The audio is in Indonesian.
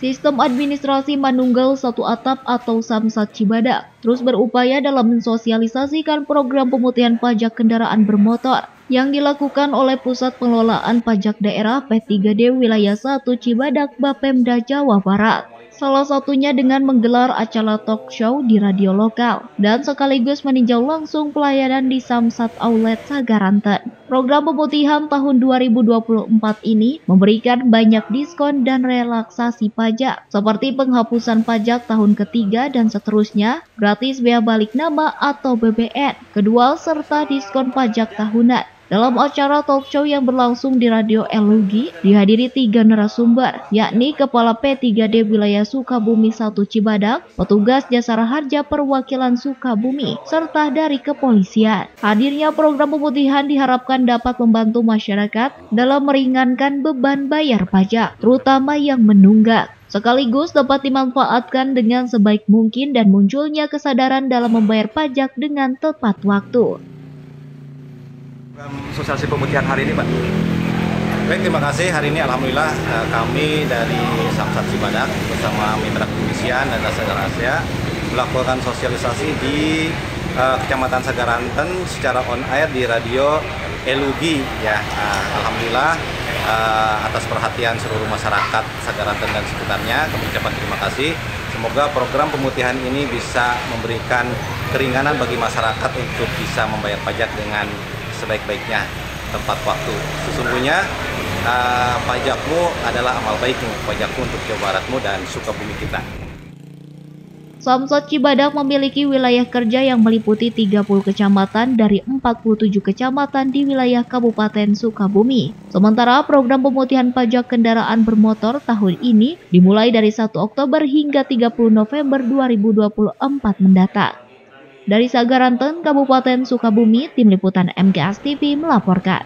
Sistem Administrasi Manunggal Satu Atap atau Samsat Cibadak terus berupaya dalam mensosialisasikan program pemutihan pajak kendaraan bermotor yang dilakukan oleh Pusat Pengelolaan Pajak Daerah P3D Wilayah 1 Cibadak Bapemda Jawa Barat. Salah satunya dengan menggelar acara talk show di radio lokal dan sekaligus meninjau langsung pelayanan di Samsat Outlet Sagaranten. Program pemutihan tahun 2024 ini memberikan banyak diskon dan relaksasi pajak seperti penghapusan pajak tahun ketiga dan seterusnya, gratis bea balik nama atau BBN, kedua serta diskon pajak tahunan. Dalam acara talk show yang berlangsung di Radio LUG, dihadiri 3 narasumber, yakni Kepala P3D Wilayah Sukabumi 1 Cibadak, petugas Jasara Harja Perwakilan Sukabumi, serta dari kepolisian. Hadirnya program pemutihan diharapkan dapat membantu masyarakat dalam meringankan beban bayar pajak, terutama yang menunggak. Sekaligus dapat dimanfaatkan dengan sebaik mungkin dan munculnya kesadaran dalam membayar pajak dengan tepat waktu. Sosialisasi pemutihan hari ini, Pak. Baik, terima kasih. Hari ini alhamdulillah kami dari Samsat Cibadak bersama mitra kepolisian dan Jasara Harja melakukan sosialisasi di Kecamatan Sagaranten secara on air di radio LUG ya. Alhamdulillah atas perhatian seluruh masyarakat Sagaranten dan sekitarnya kami ucapkan terima kasih. Semoga program pemutihan ini bisa memberikan keringanan bagi masyarakat untuk bisa membayar pajak dengan sebaik-baiknya tepat waktu. Sesungguhnya pajakmu adalah amal baikmu, pajakmu untuk Jawa Baratmu dan Sukabumi kita. Samsat Cibadak memiliki wilayah kerja yang meliputi 30 kecamatan dari 47 kecamatan di wilayah Kabupaten Sukabumi. Sementara program pemutihan pajak kendaraan bermotor tahun ini dimulai dari 1 Oktober hingga 30 November 2024 mendatang. Dari Sagaranten, Kabupaten Sukabumi, Tim Liputan MGS TV melaporkan.